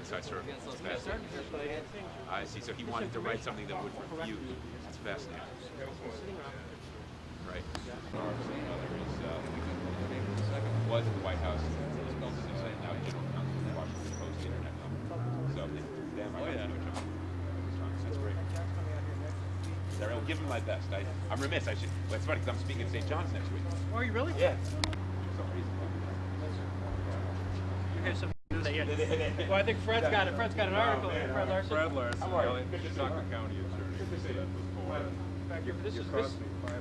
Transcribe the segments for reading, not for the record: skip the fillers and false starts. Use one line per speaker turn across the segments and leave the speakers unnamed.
inside circle. It's fascinating. I see. So he wanted to write something that would refute. That's fascinating. Right. Was at the White House. Now general counsel of the Washington Post Internet Company. So damn, I got to know John. That's great. I'll give him my best. I'm remiss. I should. Well, it's funny because I'm speaking at St. John's next week.
Oh, are you really?
Yeah. For some reason.
Here's some. Well, I think Fred's got it. Fred's got an article. Fred Larson.
Fred Larson,
How are you?
Saco County attorney.
Good to see you.
Back here. This
It
is
cost me $5.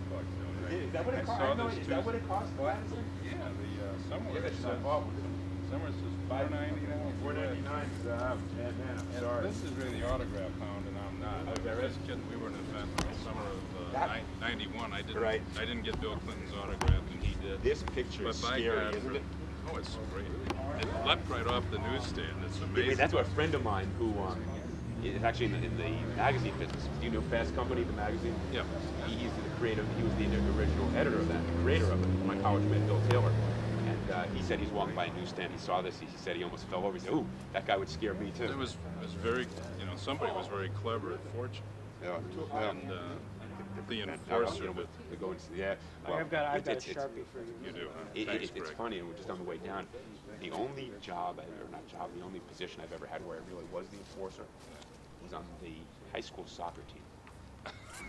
Is that what it cost? Is that what it cost?
Yeah, somewhere it's somewhere it says $4.90 now.
$4.99. Man, I'm sorry.
This is really the autograph hound, and I'm not. Just kidding. We were in an event in the summer of '91. I didn't get Bill Clinton's autograph, and he did.
This picture is scary, isn't it?
Oh, it's great. It leapt right off the newsstand. It's amazing.
That's what a friend of mine who is actually in the magazine business. Do you know Fast Company, the magazine?
Yeah.
He's the creative. He was the original editor of that, the creator of it. My college mate, Bill Taylor. And he said he's walking by a newsstand. He saw this. He said he almost fell over. He said, "Ooh, that guy would scare me too."
It was very, somebody was very clever at Fortune.
Yeah.
And the enforcer.
I've got a Sharpie for you.
You do.
It's funny, and we're just on the way down. The only the only position I've ever had where I really was the enforcer was on the high school soccer team.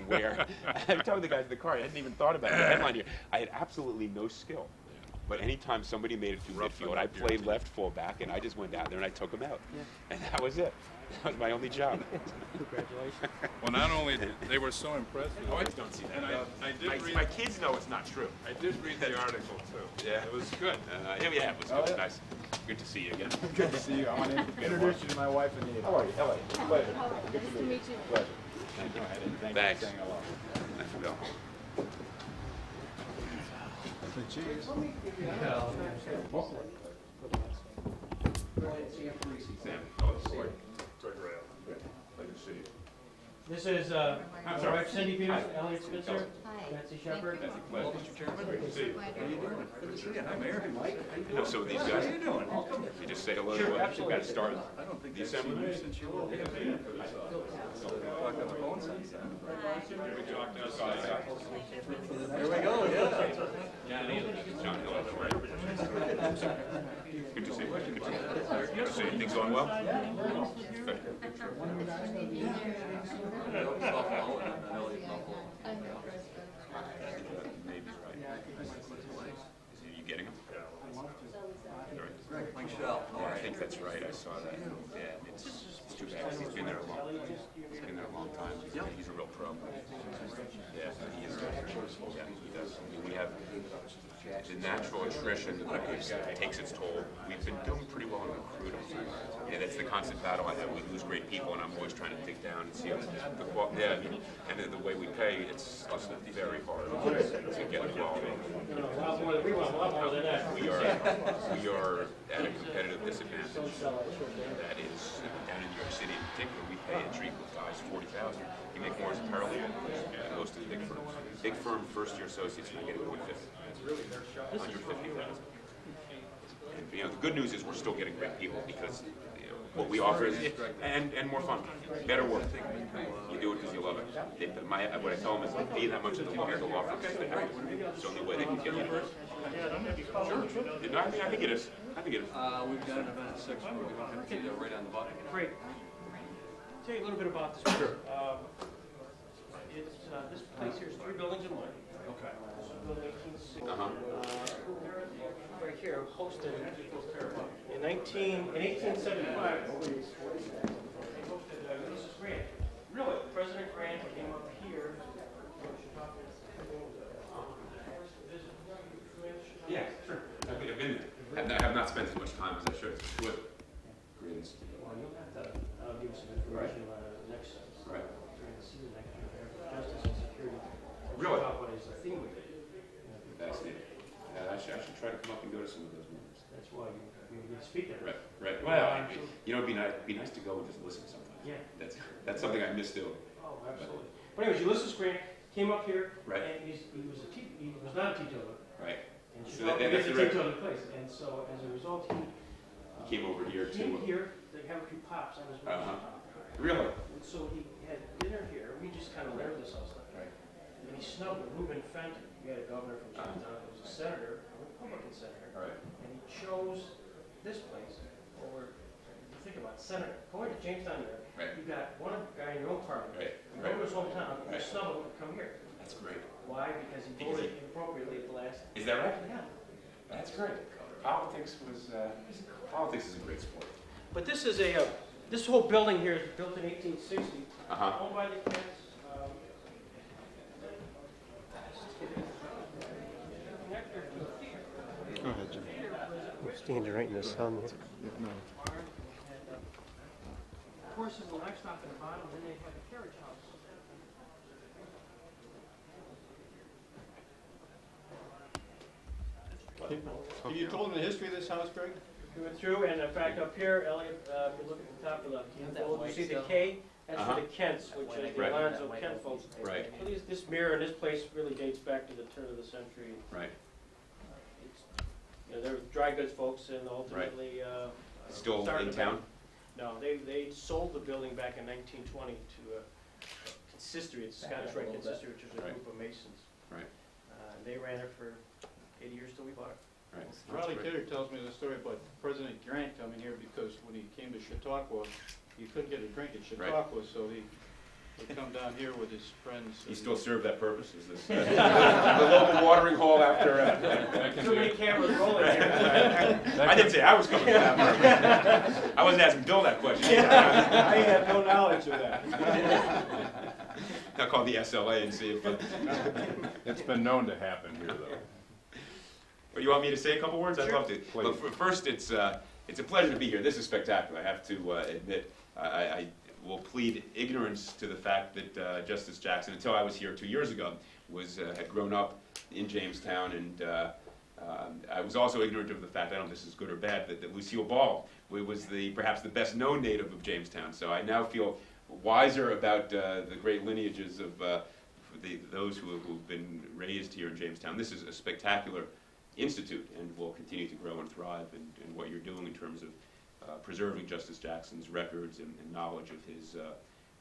Where I'm telling the guys in the car, I hadn't even thought about it. The headline here, I had absolutely no skill. But anytime somebody made it through midfield, I played left fullback, and I just went down there and I took them out. Yeah. And that was it. That was my only job.
Congratulations.
Well, not only they were so impressed.
I just don't see that.
And I did read.
My kids know it's not true.
I did read the article too.
Yeah.
It was good.
Yeah, it was good. Oh, nice. Good to see you again.
Good to see you. I want to introduce you to my wife, Anita.
How are you? Hello. Pleasure.
Good to meet you.
Pleasure. Thank you. Thanks.
Saying hello.
Thanks for going.
Cheese.
Sam. Oh, it's George Rail. Pleasure to see you.
This is my wife Cindy Peters, Eliot Spitzer,
Hi.
Betsy Shepard.
Pleasure.
Mr. Chairman.
Good to see you.
Good to see you. Hi, Mayor.
You know some of these guys.
How you doing?
You just say hello
Sure,
to us.
absolutely.
You've got to start.
I don't think
The
I've seen
assembly.
you since you were here. Talked on the phone since then. We talked outside. There we go, yeah.
John Hill, right? Good to see you. Good to see you. Things going well? Good. Maybe right. Are you getting them? I think that's right. I saw that. Yeah, it's too bad. He's been there a long time. He's a real pro. Yeah, he is. Yeah, he does. I mean, we have the natural attrition takes its toll. We've been doing pretty well in recruiting. Yeah, that's the constant battle I have. We lose great people, and I'm always trying to dig down and see the quality. Yeah, and the way we pay, it's very hard to get quality. We are at a competitive disadvantage. That is down in New York City in particular. We pay a treatment guys $40,000. You make more as a paralegal than most of the big firms. Big firm first-year associates not getting $150,000. The good news is we're still getting great people because what we offer is and more fun, better work. You do it because you love it. What I tell them is pay that much of the law firm because they have to. It's the only way they can get you. Sure. No, I think it is.
We've got an event at 6. We're going to have to right on the button.
Great. Tell you a little bit about this. Sure. This place here is 3 buildings in one.
Okay.
Right here, hosted in 1875. They hosted Ulysses Grant. Really? President Grant came up here.
Yeah, sure. I've been there. I have not spent as much time as I should. Well,
you'll have to give some information about it next
right.
during the season next year. Justice and security.
Really?
What is the theme of it?
Fascinating. I should try to come up and go to some of those meetings.
That's why you speak there.
Right. Well, it'd be nice to go and just listen sometimes.
Yeah.
That's something I miss doing.
Oh, absolutely. But anyways, Ulysses Grant came up here,
right.
And he was not a teetotaler.
Right.
And Chicago gets a teetotaler place, and so as a result, he
came over here
Came
to.
here, they have a few pops on his way.
Really?
And so he had dinner here, we just kind of learned this all stuff.
Right.
And he snubbed Reuben Fenton, he had a governor from Jamestown, who was a senator, a Republican senator.
Right.
And he chose this place over, you think about it, senator, going to Jamestown there.
Right.
You got one guy in your own parliament.
Right.
You go to his hometown, you
Right.
snub him to come here.
That's great.
Why? Because he
Because
voted inappropriately at the last.
Is that right?
Yeah.
That's great. Politics is a great sport.
But this is this whole building here is built in 1860, owned by the Kents.
Go ahead, Jim.
We're standing right in the sun.
No.
Horses and livestock in the bottom, then they have a carriage house.
Have you told them the history of this house, Greg?
We went through, and in fact, up here, Eliot, if you look at the top of the keyhole, you see the K, that's for the Kents, which is the
Right.
Alonzo Kent folks.
Right.
So this mirror in this place really dates back to the turn of the century.
Right.
They were dry goods folks, and ultimately,
Still
started
in
the
town?
bank. No, they sold the building back in 1920 to a consistory, it's Scottish Rite Consistory, which was a
Right.
group of Masons.
Right.
They ran it for 80 years till we bought it.
Right.
Riley
That's great.
Kidder tells me the story about President Grant coming here because when he came to Chautauqua, he couldn't get a drink at
Right.
Chautauqua, so he would come down here with his friends.
You still serve that purpose? Is this the local watering hole after?
Too many cameras rolling here.
I didn't say I was coming for that purpose. I wasn't asking Bill that question.
I have no knowledge of that.
I'll call the SLA and see if.
It's been known to happen here, though.
But you want me to say a couple words? I'd
Sure.
love to.
Please.
But first, it's a pleasure to be here. This is spectacular. I have to admit, I will plead ignorance to the fact that Justice Jackson, until I was here 2 years ago, had grown up in Jamestown, and I was also ignorant of the fact, I don't know if this is good or bad, that Lucille Ball was perhaps the best known native of Jamestown. So I now feel wiser about the great lineages of those who've been raised here in Jamestown. This is a spectacular institute and will continue to grow and thrive in what you're doing in terms of preserving Justice Jackson's records and knowledge of his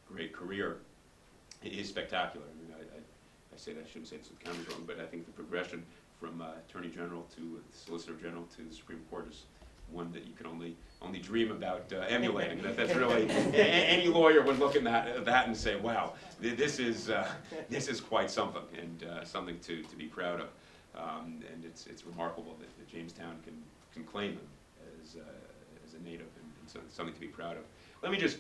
great career. It is spectacular. I mean, I say that, I shouldn't say this with cameras wrong, but I think the progression from Attorney General to Solicitor General to the Supreme Court is one that you can only dream about emulating. That's really, any lawyer would look at that and say, wow, this is quite something, and something to be proud of. And it's remarkable that Jamestown can claim him as a native, and so it's something to be proud of. Let me just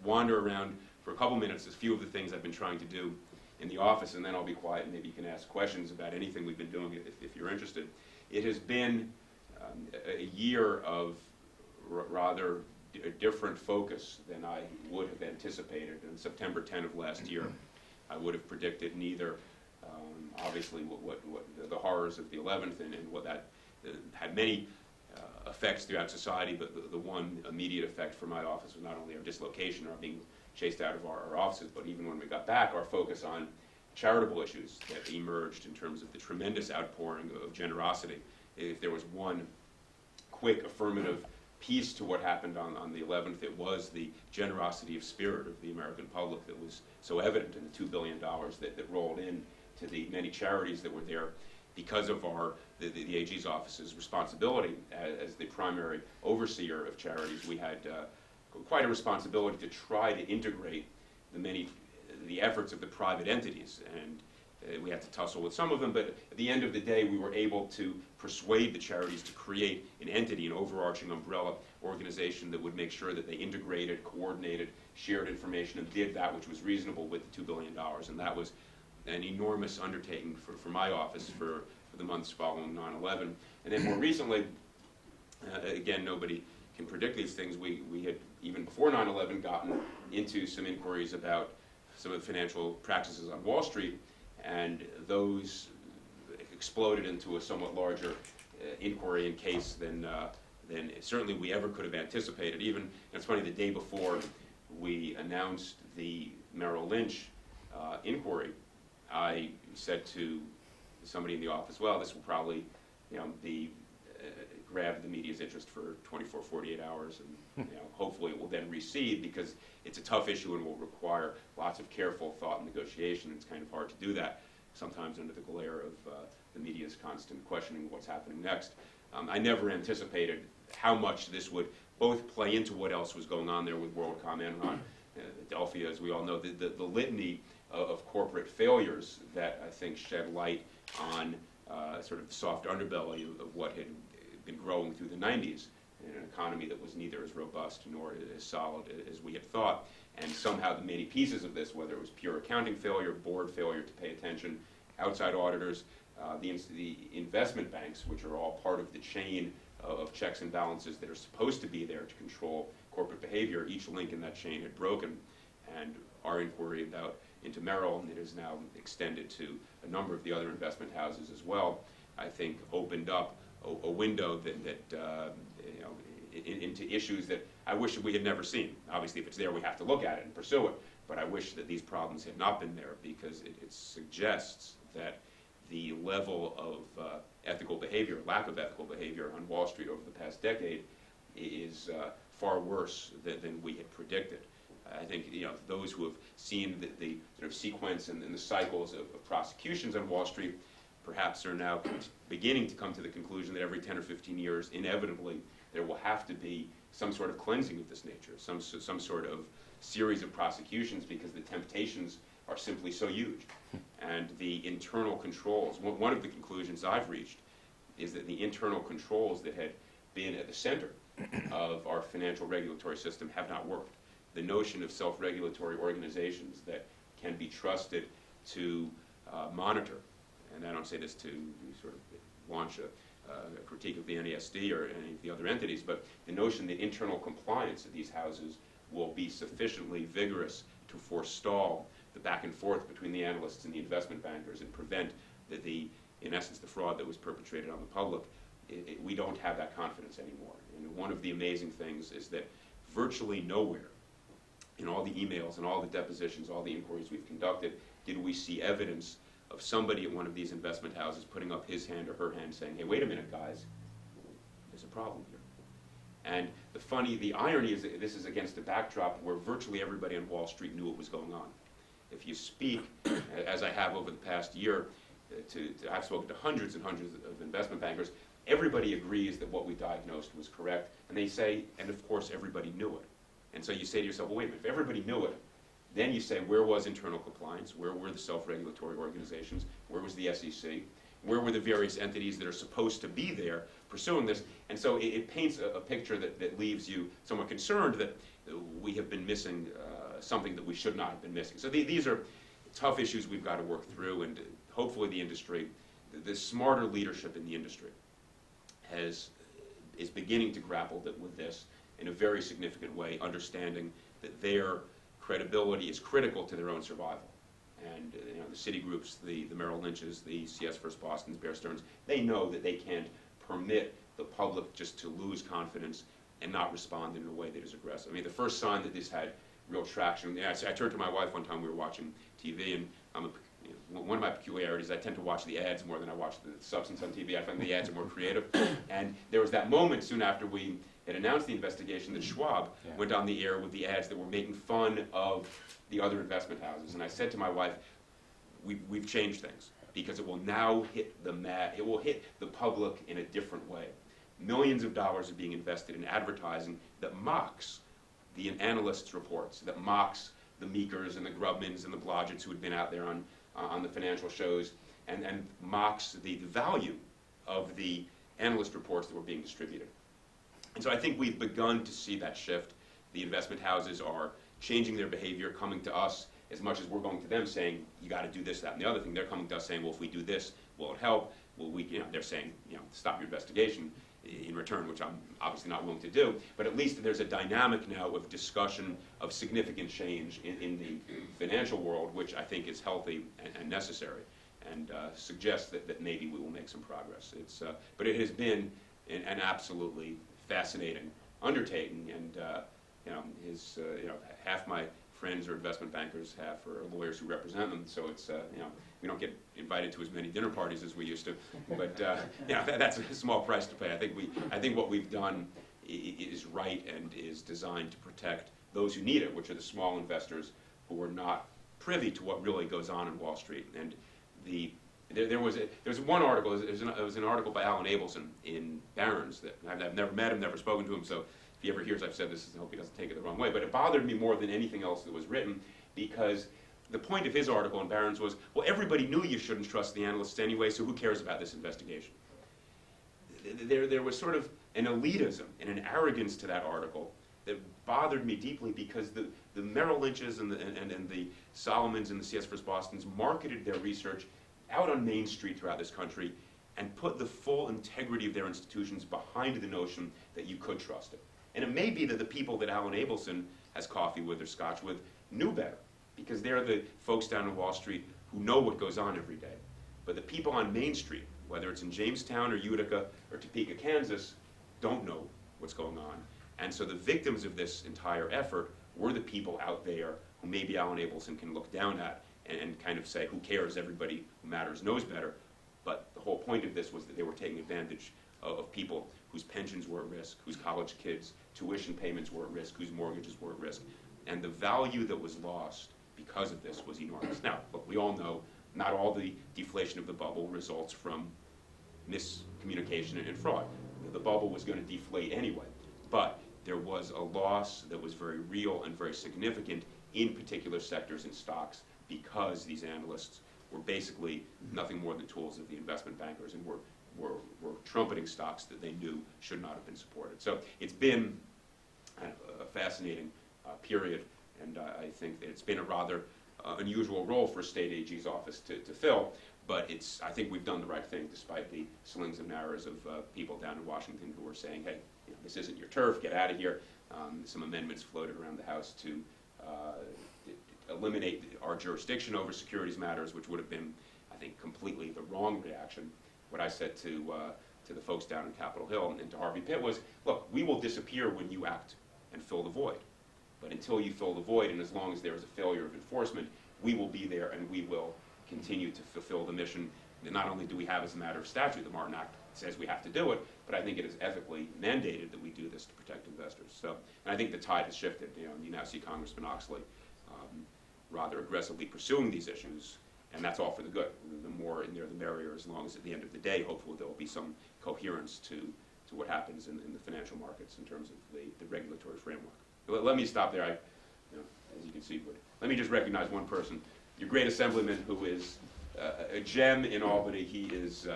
wander around for a couple minutes, a few of the things I've been trying to do in the office, and then I'll be quiet, and maybe you can ask questions about anything we've been doing if you're interested. It has been a year of rather different focus than I would have anticipated. On September 10 of last year, I would have predicted neither obviously what the horrors of the 11th and what that had many effects throughout society, but the one immediate effect for my office was not only our dislocation, our being chased out of our offices, but even when we got back, our focus on charitable issues that emerged in terms of the tremendous outpouring of generosity. If there was one quick affirmative piece to what happened on the 11th, it was the generosity of spirit of the American public that was so evident in the $2 billion that rolled in to the many charities that were there because of the AG's office's responsibility as the primary overseer of charities. We had quite a responsibility to try to integrate the efforts of the private entities, and we had to tussle with some of them, but at the end of the day, we were able to persuade the charities to create an entity, an overarching umbrella organization that would make sure that they integrated, coordinated, shared information, and did that which was reasonable with the $2 billion. And that was an enormous undertaking for my office for the months following 9/11. And then more recently, again, nobody can predict these things. We had, even before 9/11, gotten into some inquiries about some of the financial practices on Wall Street, and those exploded into a somewhat larger inquiry and case than certainly we ever could have anticipated. Even, it's funny, the day before we announced the Merrill Lynch inquiry, I said to somebody in the office, well, this will probably be grab the media's interest for 24, 48 hours, and hopefully it will then recede, because it's a tough issue and will require lots of careful thought and negotiation. It's kind of hard to do that sometimes under the glare of the media's constant questioning of what's happening next. I never anticipated how much this would both play into what else was going on there with WorldCom, Enron, Adelphia, as we all know, the litany of corporate failures that I think shed light on sort of the soft underbelly of what had been growing through the 90s in an economy that was neither as robust nor as solid as we had thought. And somehow the many pieces of this, whether it was pure accounting failure, board failure to pay attention, outside auditors, the investment banks, which are all part of the chain of checks and balances that are supposed to be there to control corporate behavior, each link in that chain had broken. And our inquiry into Merrill, and it is now extended to a number of the other investment houses as well, I think opened up a window into issues that I wish we had never seen. Obviously, if it's there, we have to look at it and pursue it. But I wish that these problems had not been there, because it suggests that the level of ethical behavior, lack of ethical behavior on Wall Street over the past decade is far worse than we had predicted. I think those who have seen the sort of sequence and the cycles of prosecutions on Wall Street perhaps are now beginning to come to the conclusion that every 10 or 15 years, inevitably, there will have to be some sort of cleansing of this nature, some sort of series of prosecutions, because the temptations are simply so huge. And the internal controls, one of the conclusions I've reached is that the internal controls that had been at the center of our financial regulatory system have not worked. The notion of self-regulatory organizations that can be trusted to monitor, and I don't say this to sort of launch a critique of the NASD or any of the other entities, but the notion that internal compliance of these houses will be sufficiently vigorous to forestall the back and forth between the analysts and the investment bankers and prevent in essence, the fraud that was perpetrated on the public. We don't have that confidence anymore. And one of the amazing things is that virtually nowhere in all the emails and all the depositions, all the inquiries we've conducted, did we see evidence of somebody at one of these investment houses putting up his hand or her hand saying, hey, wait a minute, guys, there's a problem here. And the irony is that this is against a backdrop where virtually everybody on Wall Street knew what was going on. If you speak, as I have over the past year, I've spoken to hundreds and hundreds of investment bankers, everybody agrees that what we diagnosed was correct, and they say, and of course everybody knew it. And so you say to yourself, well, wait a minute, if everybody knew it, then you say, where was internal compliance? Where were the self-regulatory organizations? Where was the SEC? Where were the various entities that are supposed to be there pursuing this? And so it paints a picture that leaves you somewhat concerned that we have been missing something that we should not have been missing. So these are tough issues we've got to work through, and hopefully the industry, the smarter leadership in the industry is beginning to grapple with this in a very significant way, understanding that their credibility is critical to their own survival. And the Citigroups, the Merrill Lynch's, the CS First Boston's, Bear Stearns, they know that they can't permit the public just to lose confidence and not respond in a way that is aggressive. I mean, the first sign that this had real traction, I turned to my wife one time, we were watching TV, and one of my peculiarities, I tend to watch the ads more than I watch the substance on TV. I find the ads are more creative. And there was that moment soon after we had announced the investigation that Schwab went on the air with the ads that were making fun of the other investment houses. And I said to my wife, we've changed things, because it will now hit it will hit the public in a different way. Millions of dollars are being invested in advertising that mocks the analysts' reports, that mocks the Meekers and the Grubmans and the Blodgetts who had been out there on the financial shows, and mocks the value of the analyst reports that were being distributed. And so I think we've begun to see that shift. The investment houses are changing their behavior, coming to us as much as we're going to them saying, you got to do this, that, and the other thing. They're coming to us saying, well, if we do this, will it help? Will we, they're saying, stop your investigation in return, which I'm obviously not willing to do. But at least there's a dynamic now of discussion of significant change in the financial world, which I think is healthy and necessary, and suggests that maybe we will make some progress. But it has been an absolutely fascinating undertaking, and half my friends or investment bankers have for lawyers who represent them. So it's, we don't get invited to as many dinner parties as we used to. But that's a small price to pay. I think what we've done is right and is designed to protect those who need it, which are the small investors who are not privy to what really goes on in Wall Street. And there was one article. There was an article by Alan Abelson in Barron's that I've never met him, never spoken to him. So if he ever hears I've said this, I hope he doesn't take it the wrong way. But it bothered me more than anything else that was written, because the point of his article in Barron's was, well, everybody knew you shouldn't trust the analysts anyway, so who cares about this investigation? There was sort of an elitism and an arrogance to that article that bothered me deeply, because the Merrill Lynch's and the Solomons and the CS vs. Boston's marketed their research out on Main Street throughout this country and put the full integrity of their institutions behind the notion that you could trust it. And it may be that the people that Alan Abelson has coffee with or scotch with knew better, because they're the folks down in Wall Street who know what goes on every day. But the people on Main Street, whether it's in Jamestown or Utica or Topeka, Kansas, don't know what's going on. And so the victims of this entire effort were the people out there who maybe Alan Abelson can look down at and kind of say, who cares, everybody who matters knows better. But the whole point of this was that they were taking advantage of people whose pensions were at risk, whose college kids' tuition payments were at risk, whose mortgages were at risk. And the value that was lost because of this was enormous. Now, look, we all know not all the deflation of the bubble results from miscommunication and fraud. The bubble was going to deflate anyway. But there was a loss that was very real and very significant in particular sectors and stocks, because these analysts were basically nothing more than tools of the investment bankers and were trumpeting stocks that they knew should not have been supported. So it's been kind of a fascinating period, and I think that it's been a rather unusual role for a state AG's office to fill, but I think we've done the right thing, despite the slings and arrows of people down in Washington who are saying, hey, this isn't your turf, get out of here. Some amendments floated around the House to eliminate our jurisdiction over securities matters, which would have been, I think, completely the wrong reaction. What I said to the folks down in Capitol Hill and to Harvey Pitt was, look, we will disappear when you act and fill the void. But until you fill the void, and as long as there is a failure of enforcement, we will be there and we will continue to fulfill the mission that not only do we have as a matter of statute, the Martin Act says we have to do it, but I think it is ethically mandated that we do this to protect investors. So, and I think the tide has shifted. You now see Congressman Oxley rather aggressively pursuing these issues, and that's all for the good. The more in there, the merrier, as long as at the end of the day, hopefully there will be some coherence to what happens in the financial markets in terms of the regulatory framework. Let me stop there. As you can see, let me just recognize one person, your great assemblyman, who is a gem in Albany. He is,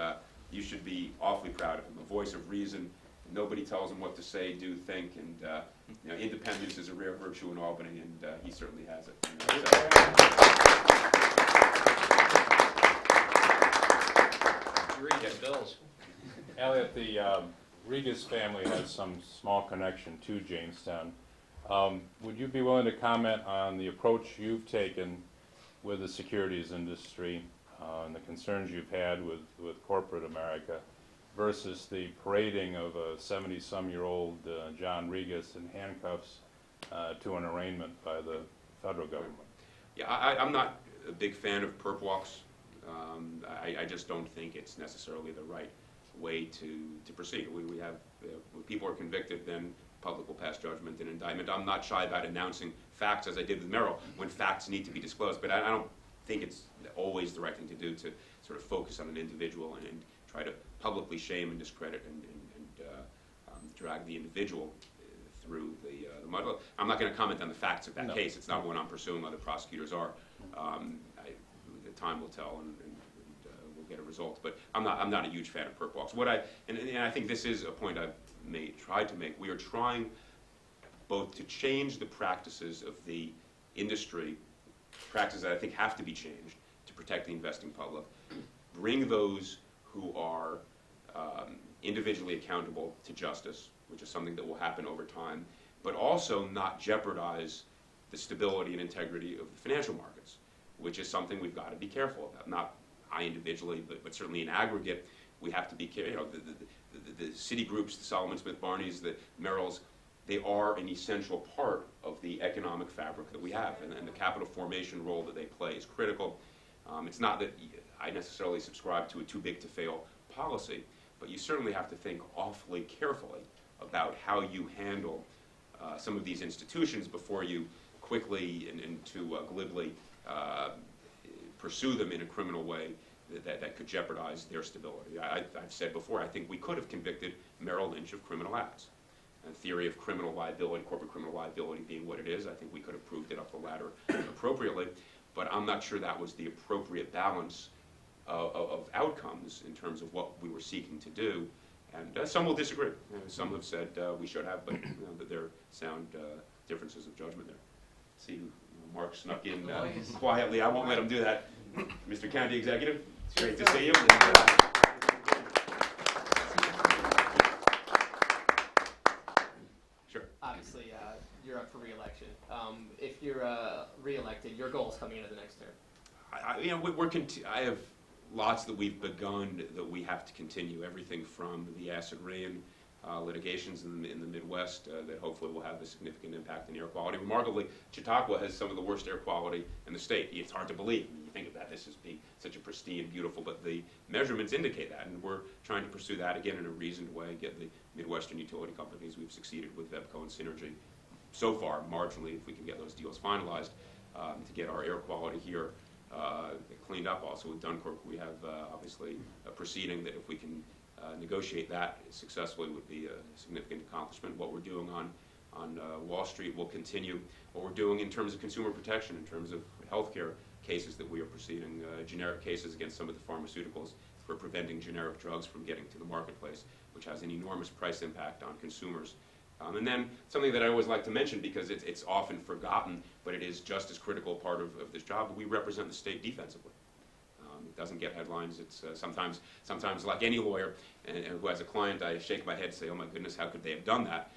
you should be awfully proud of him, a voice of reason. Nobody tells him what to say, do, think, and independence is a rare virtue in Albany, and he certainly has it.
Read it, Bills.
Eliot, the Regas family has some small connection to Jamestown. Would you be willing to comment on the approach you've taken with the securities industry and the concerns you've had with corporate America versus the parading of a 70-some-year-old John Regas in handcuffs to an arraignment by the federal government?
Yeah, I'm not a big fan of perp walks. I just don't think it's necessarily the right way to proceed. We have, when people are convicted, then public will pass judgment and indictment. I'm not shy about announcing facts, as I did with Merrill, when facts need to be disclosed, but I don't think it's always the right thing to do to sort of focus on an individual and try to publicly shame and discredit and drag the individual through the mud. I'm not going to comment on the facts of that case. It's not one I'm pursuing. Other prosecutors are. The time will tell, and we'll get a result. But I'm not a huge fan of perp walks. And I think this is a point I've tried to make. We are trying both to change the practices of the industry, practices that I think have to be changed to protect the investing public, bring those who are individually accountable to justice, which is something that will happen over time, but also not jeopardize the stability and integrity of the financial markets, which is something we've got to be careful about. Not I individually, but certainly in aggregate, we have to be careful. The Citigroups, the Solomon Smith Barneys, the Merrills, they are an essential part of the economic fabric that we have, and the capital formation role that they play is critical. It's not that I necessarily subscribe to a too big to fail policy, but you certainly have to think awfully carefully about how you handle some of these institutions before you quickly and too glibly pursue them in a criminal way that could jeopardize their stability. I've said before, I think we could have convicted Merrill Lynch of criminal acts. And theory of criminal liability, corporate criminal liability being what it is, I think we could have proved it up the ladder appropriately, but I'm not sure that was the appropriate balance of outcomes in terms of what we were seeking to do. And some will disagree. Some have said we should have, but that there are sound differences of judgment there. See, Mark snuck in quietly. I won't let him do that. Mr. County Executive, it's great to see you. Sure.
Obviously, you're up for re-election. If you're re-elected, your goals coming into the next term?
I have lots that we've begun that we have to continue. Everything from the acid rain litigations in the Midwest that hopefully will have a significant impact on air quality. Remarkably, Chautauqua has some of the worst air quality in the state. It's hard to believe. You think about this as being such a pristine, beautiful, but the measurements indicate that, and we're trying to pursue that again in a reasoned way, get the Midwestern utility companies. We've succeeded with VEPCO and Synergy so far, marginally, if we can get those deals finalized, to get our air quality here cleaned up. Also with Dunkirk, we have obviously a proceeding that if we can negotiate that successfully would be a significant accomplishment. What we're doing on Wall Street will continue. What we're doing in terms of consumer protection, in terms of healthcare cases that we are proceeding, generic cases against some of the pharmaceuticals for preventing generic drugs from getting to the marketplace, which has an enormous price impact on consumers. And then something that I always like to mention because it's often forgotten, but it is just as critical part of this job, we represent the state defensively. It doesn't get headlines. It's sometimes like any lawyer and who has a client, I shake my head and say, oh my goodness, how could they have done that?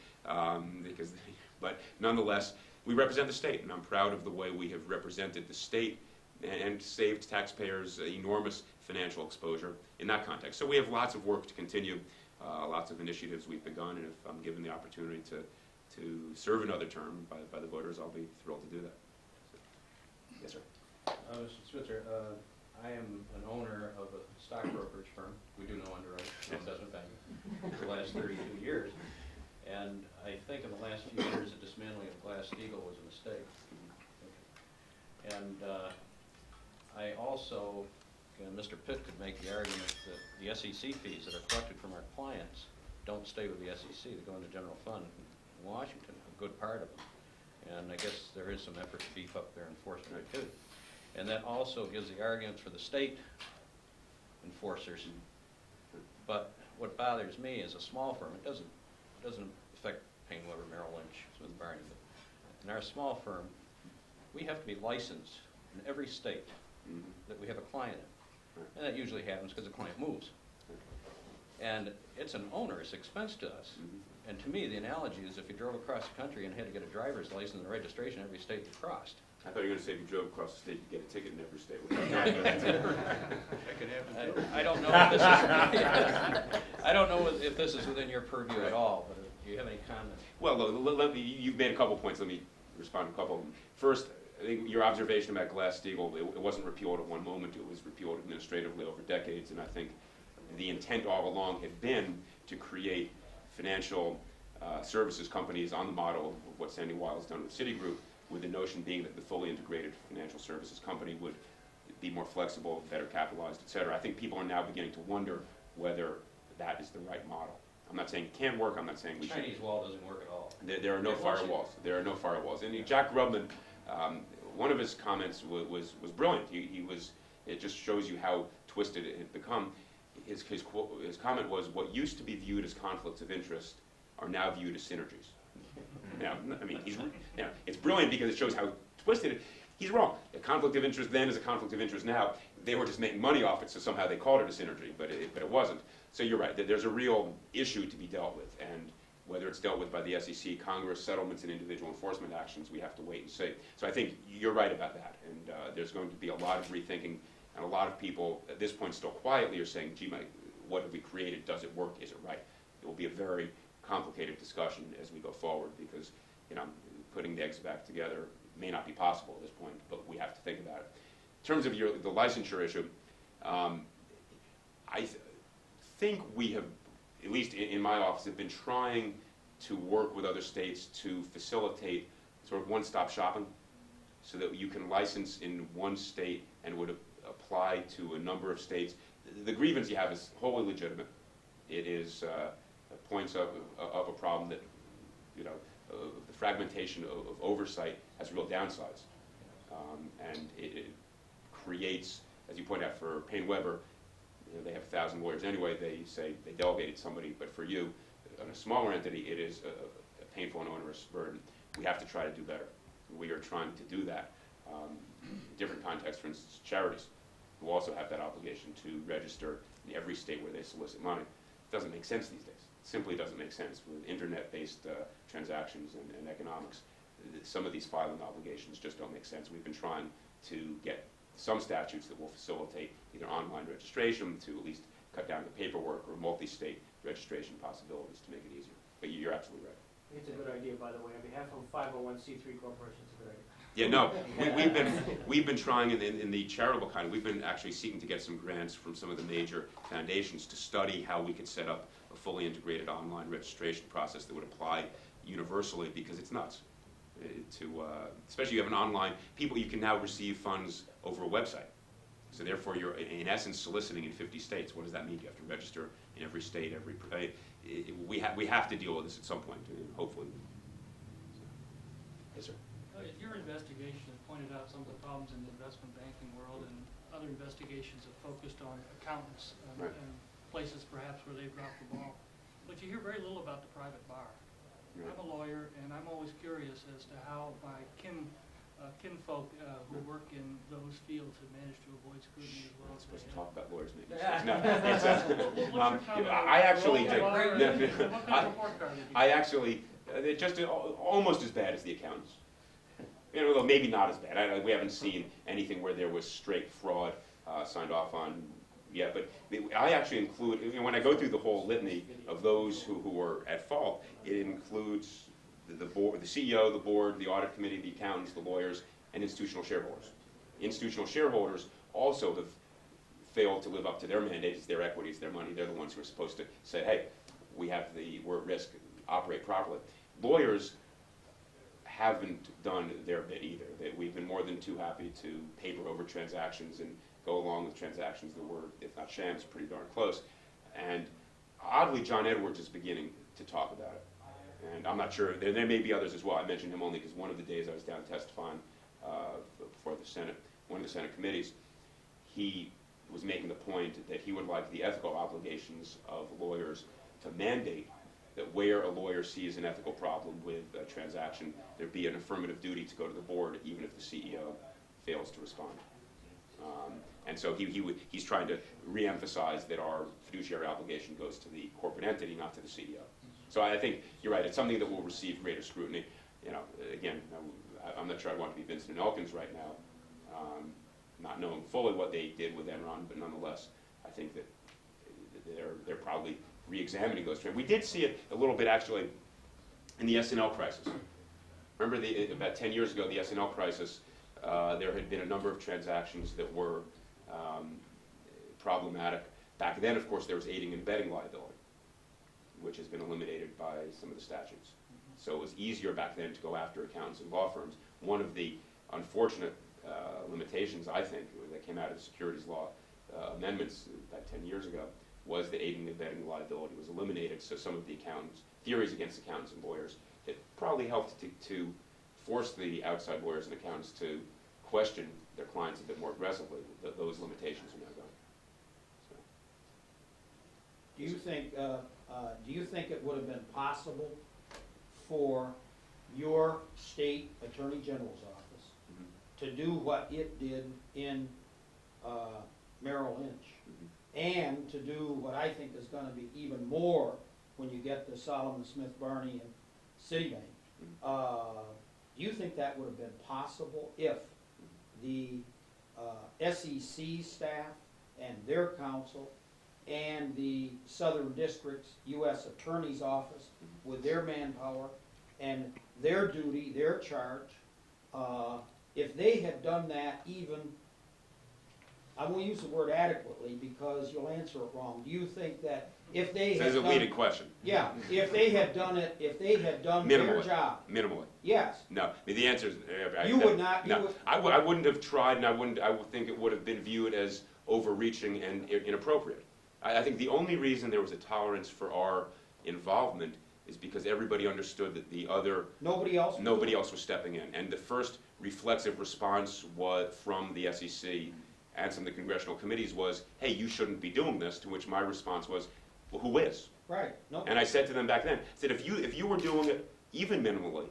But nonetheless, we represent the state, and I'm proud of the way we have represented the state and saved taxpayers enormous financial exposure in that context. So we have lots of work to continue, lots of initiatives we've begun, and if I'm given the opportunity to serve another term by the voters, I'll be thrilled to do that. So, yes, sir.
Mr. Spitzer, I am an owner of a stock brokerage firm. We do no underwriting, no investment banking, for the last 32 years. And I think in the last few years, the dismantling of Glass-Steagall was a mistake. And I also, Mr. Pitt could make the argument that the SEC fees that are collected from our clients don't stay with the SEC. They go into general fund in Washington, a good part of them. And I guess there is some effort to beef up their enforcement too. And that also gives the arguments for the state enforcers. But what bothers me is a small firm, it doesn't affect Payne, Weber, Merrill Lynch, Smith & Barney, but in our small firm, we have to be licensed in every state that we have a client in. And that usually happens because the client moves. And it's an onerous expense to us. And to me, the analogy is if you drove across the country and had to get a driver's license and registration in every state you crossed.
I thought you were going to say if you drove across the state, you get a ticket in every state.
That could happen too.
I don't know if this is, I don't know if this is within your purview at all, but do you have any comment?
Well, you've made a couple points. Let me respond to a couple of them. First, I think your observation about Glass-Steagall, it wasn't repealed at one moment. It was repealed administratively over decades, and I think the intent all along had been to create financial services companies on the model of what Sandy Weil has done with Citigroup, with the notion being that the fully integrated financial services company would be more flexible, better capitalized, et cetera. I think people are now beginning to wonder whether that is the right model. I'm not saying it can't work. I'm not saying we should.
Chinese wall doesn't work at all.
There are no firewalls. There are no firewalls. And Jack Grubman, one of his comments was brilliant. It just shows you how twisted it had become. His comment was, what used to be viewed as conflicts of interest are now viewed as synergies. Now, I mean, it's brilliant because it shows how twisted it. He's wrong. A conflict of interest then is a conflict of interest now. They were just making money off it, so somehow they called it a synergy, but it wasn't. So you're right. There's a real issue to be dealt with, and whether it's dealt with by the SEC, Congress, settlements, and individual enforcement actions, we have to wait and see. So I think you're right about that, and there's going to be a lot of rethinking, and a lot of people at this point still quietly are saying, gee, what have we created? Does it work? Is it right? It will be a very complicated discussion as we go forward because, putting the eggs back together may not be possible at this point, but we have to think about it. In terms of the licensure issue, I think we have, at least in my office, have been trying to work with other states to facilitate sort of one-stop shopping, so that you can license in one state and would apply to a number of states. The grievance you have is wholly legitimate. It is points of a problem that, you know, the fragmentation of oversight has real downsides. And it creates, as you point out, for Payne Weber, you know, they have 1,000 lawyers anyway, they say they delegated somebody, but for you, on a smaller entity, it is a painful and onerous burden. We have to try to do better. We are trying to do that. Different contexts, for instance, charities, who also have that obligation to register in every state where they solicit money. It doesn't make sense these days. It simply doesn't make sense with internet-based transactions and economics. Some of these filing obligations just don't make sense. We've been trying to get some statutes that will facilitate either online registration to at least cut down the paperwork, or multi-state registration possibilities to make it easier. But you're absolutely right.
It's a good idea, by the way, on behalf of 501c3 corporations, it's a good idea.
Yeah, no, we've been trying in the charitable kind. We've been actually seeking to get some grants from some of the major foundations to study how we could set up a fully integrated online registration process that would apply universally, because it's nuts. Especially you have an online, you can now receive funds over a website. So therefore you're in essence soliciting in 50 states. What does that mean? You have to register in every state, we have to deal with this at some point, hopefully. Yes, sir.
Your investigation has pointed out some of the problems in the investment banking world, and other investigations have focused on accountants
Right.
and places perhaps where they've dropped the ball. But you hear very little about the private bar.
Right.
I'm a lawyer, and I'm always curious as to how my kinfolk who work in those fields have managed to avoid scrutiny as well
We're
as
supposed
they
to
have.
talk about lawyers making
Yeah.
mistakes. No, it's
What's your comment on
I actually
the bar,
did.
and what kind of report card did you
I
get?
actually, they're just almost as bad as the accountants. You know, although maybe not as bad. We haven't seen anything where there was straight fraud signed off on yet. But I actually include, you know, when I go through the whole litany of those who are at fault, it includes the board, the CEO, the board, the audit committee, the accountants, the lawyers, and institutional shareholders. Institutional shareholders also have failed to live up to their mandates, their equities, their money. They're the ones who are supposed to say, hey, we're at risk, operate properly. Lawyers haven't done their bit either. We've been more than too happy to paper over transactions and go along with transactions that were, if not shams, pretty darn close. And oddly, John Edwards is beginning to talk about it. And I'm not sure, there may be others as well. I mentioned him only because one of the days I was down testifying before the Senate, one of the Senate committees, he was making the point that he would like the ethical obligations of lawyers to mandate that where a lawyer sees an ethical problem with a transaction, there be an affirmative duty to go to the board, even if the CEO fails to respond. And so he's trying to reemphasize that our fiduciary obligation goes to the corporate entity, not to the CEO. So I think you're right. It's something that will receive greater scrutiny. You know, again, I'm not sure I want to be Vincent and Elkins right now, not knowing fully what they did with Enron, but nonetheless, I think that they're probably re-examining those trends. We did see it a little bit actually in the S&L crisis. Remember about 10 years ago, the S&L crisis, there had been a number of transactions that were problematic. Back then, of course, there was aiding and abetting liability, which has been eliminated by some of the statutes. So it was easier back then to go after accountants and law firms. One of the unfortunate limitations, I think, that came out of the securities law amendments about 10 years ago was that aiding and abetting liability was eliminated, so some of the theories against accountants and lawyers, it probably helped to force the outside lawyers and accountants to question their clients a bit more aggressively. Those limitations are now gone. So.
Do you think it would have been possible for your state attorney general's office to do what it did in Merrill Lynch, and to do what I think is going to be even more when you get to Solomon Smith Barney and Citibank? Do you think that would have been possible if the SEC staff and their counsel and the Southern District's U.S. Attorney's Office with their manpower and their duty, their charge, if they had done that even, I won't use the word adequately because you'll answer it wrong. Do you think that if they
So
had
there's a
done,
leading question.
yeah, if they had done it, if they had done their
Minimally.
job,
Minimally.
yes,
No. I mean, the answer is...
you would not, you
No.
would,
I wouldn't have tried, and I would think it would have been viewed as overreaching and inappropriate. I think the only reason there was a tolerance for our involvement is because everybody understood that
nobody else?
nobody else was stepping in. And the first reflexive response was from the SEC and some of the congressional committees was, hey, you shouldn't be doing this, to which my response was, well, who is?
Right, no,
And I said to them back then, I said, if you were doing it even minimally,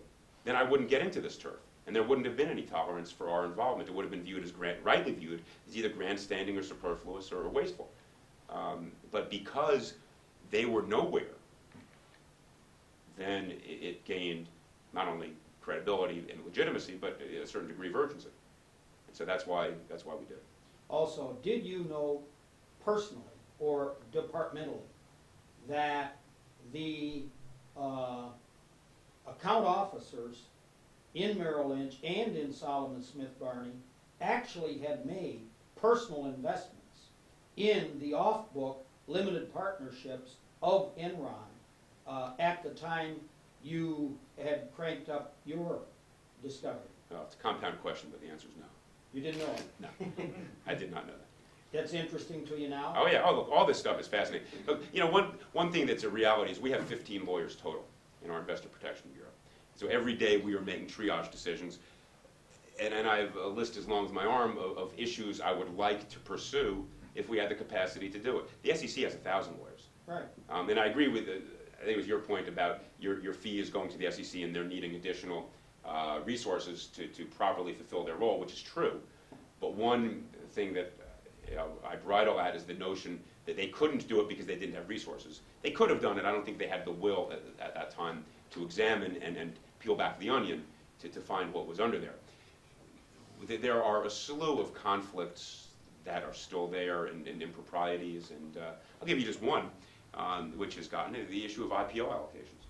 then I wouldn't get into this turf. And there wouldn't have been any tolerance for our involvement. It would have been viewed as, rightly viewed, as either grandstanding or superfluous or wasteful. But because they were nowhere, then it gained not only credibility and legitimacy, but a certain degree of urgency. And so that's why we did it.
also, did you know personally or departmentally that the account officers in Merrill Lynch and in Solomon Smith Barney actually had made personal investments in the off-book limited partnerships of Enron at the time you had cranked up your discovery?
Well, it's a compound question, but the answer is no.
You didn't know it?
No, I did not know that.
That's interesting to you now?
Oh yeah, oh look, all this stuff is fascinating. Look, you know, one thing that's a reality is we have 15 lawyers total in our Investor Protection Bureau. So every day we are making triage decisions, and I have a list as long as my arm of issues I would like to pursue if we had the capacity to do it. The SEC has 1,000 lawyers.
Right.
And I agree with, I think it was your point about your fee is going to the SEC and they're needing additional resources to properly fulfill their role, which is true. But one thing that I bridle at is the notion that they couldn't do it because they didn't have resources. They could have done it. I don't think they had the will at that time to examine and peel back the onion to find what was under there. There are a slew of conflicts that are still there and improprieties, and I'll give you just one, which has gotten the issue of IPO allocations,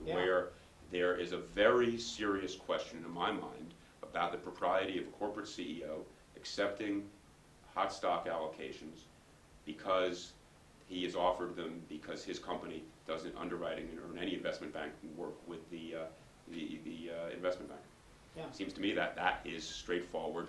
Yeah.
where there is a very serious question in my mind about the propriety of a corporate CEO accepting hot stock allocations because he has offered them because his company doesn't underwriting or any investment banking work with the investment bank.
Yeah.
It seems to me that that is straightforward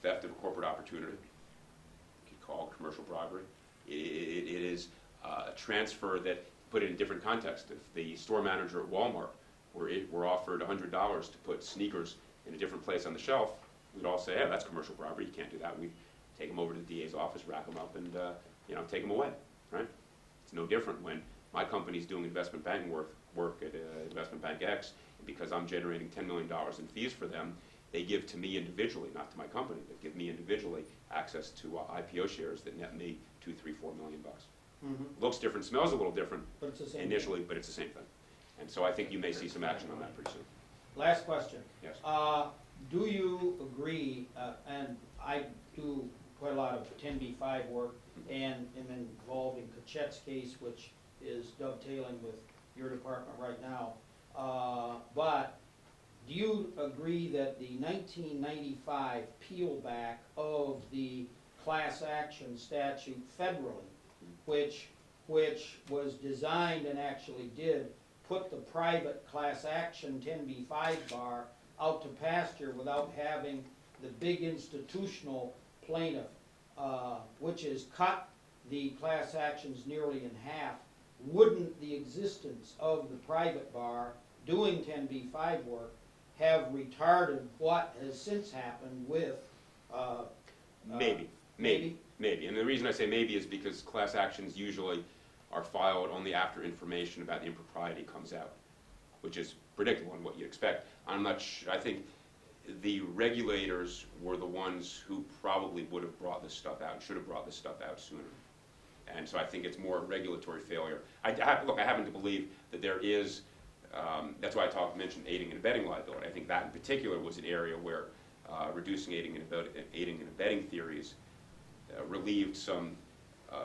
theft of a corporate opportunity. You could call it commercial bribery. It is a transfer that, put it in a different context, if the store manager at Walmart were offered $100 to put sneakers in a different place on the shelf, we'd all say, yeah, that's commercial bribery, you can't do that. We'd take them over to the DA's office, rack them up, and take them away, right? It's no different when my company's doing investment banking work at investment bank X, and because I'm generating $10 million in fees for them, they give to me individually, not to my company, but give me individually access to IPO shares that net me $2, $3, $4 million.
Mhm.
Looks different, smells a little different
But it's the same.
initially, but it's the same thing. And so I think you may see some action on that pretty soon.
Last question.
Yes.
Do you agree, and I do quite a lot of 10b-5 work and am involved in Kachet's case, which is dovetailing with your department right now, but do you agree that the 1995 peel back of the class action statute federally, which was designed and actually did put the private class action 10b-5 bar out to pasture without having the big institutional plaintiff, which has cut the class actions nearly in half, wouldn't the existence of the private bar doing 10b-5 work have retarded what has since happened with
Maybe. And the reason I say maybe is because class actions usually are filed only after information about the impropriety comes out, which is predictable and what you expect. I think the regulators were the ones who probably would have brought this stuff out, should have brought this stuff out sooner. And so I think it's more a regulatory failure. I happen to believe that there is, that's why I mentioned aiding and abetting liability. I think that in particular was an area where reducing aiding and abetting theories relieved some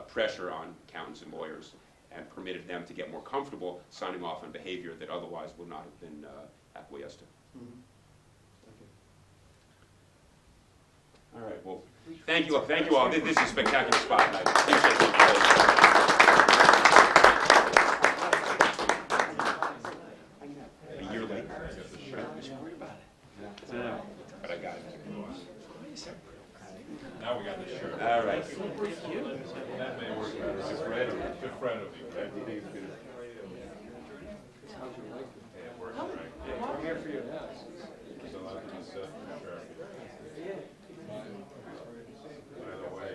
pressure on accountants and lawyers. and permitted them to get more comfortable signing off on behavior that otherwise would not have been acquiesced to. All right, well, thank you all. This is a spectacular spot, and I appreciate it. A year late. But I got it.
Now we got the shirt.
All right.
That may work better. It's a friend of you. That would be good. Yeah, it works, right?
I'm here for you.
So I'll have to set for sure. By the way,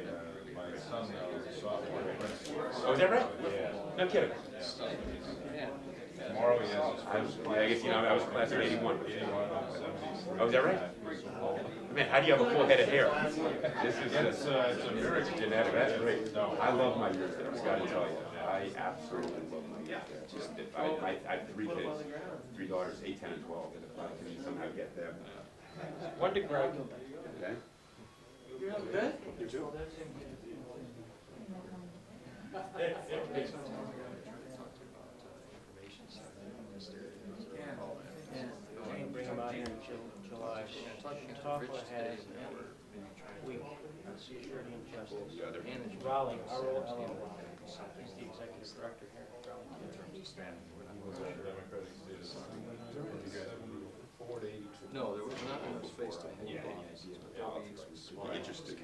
my son now is a sophomore in principal.
Oh, is that right?
Yeah.
No kidding.
Tomorrow he has his
I
first
guess, I was class of 81.
81 and 76.
Oh, is that right? Man, how do you have a full head of hair? This is
It's a miracle.
genetic. That's great.
No.
I love my years there. I got to tell you, I absolutely love my years there. Just, I have 3 kids, 3 daughters, 8, 10, and 12. And if I can somehow get them,
When did Greg?
okay?
Bring them out here in July. Tahoma has a week on security and justice. And Raleigh, R-O-L-L-Y. He's the executive director here at Raleigh.
Democratic citizen.
No, there was not enough space to hold
Yeah. Interesting.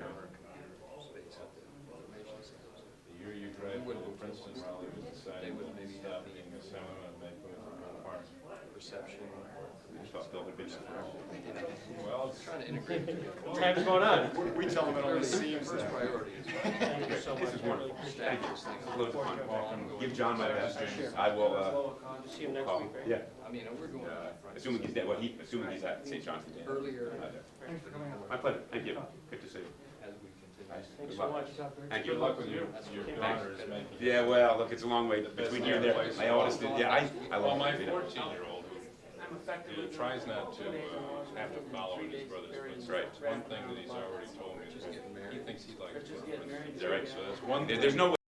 The year you graduated from Princeton, Raleigh was deciding to stop being a seminar and make it a park.
reception.
I thought Bill had been there forever.
Well, it's
Trying to integrate.
Time's going on.
We tell them it only seems. First priority is.
Thank you so much.
This is wonderful. Thank you.
Establish things.
Loads of fun. Give John my best. I will,
See him next
call.
week, right?
Yeah.
I mean, we're going.
Assuming he's dead, assuming he's at St. John's today.
Earlier.
Thanks for coming out.
My pleasure. Thank you. Good to see you.
As we continue.
Nice.
Thanks
Good
so
luck.
much.
Thank
good
you.
luck with you. Your daughter is making.
Yeah, well, look, it's a long way between here and there. My oldest, I
Well,
love
my
it.
14-year-old, who tries not to have to follow in his brother's footsteps.
Right.
One thing that he's already told me is he thinks he'd like to go to Princeton.
Is that right?
So that's one thing.
There's no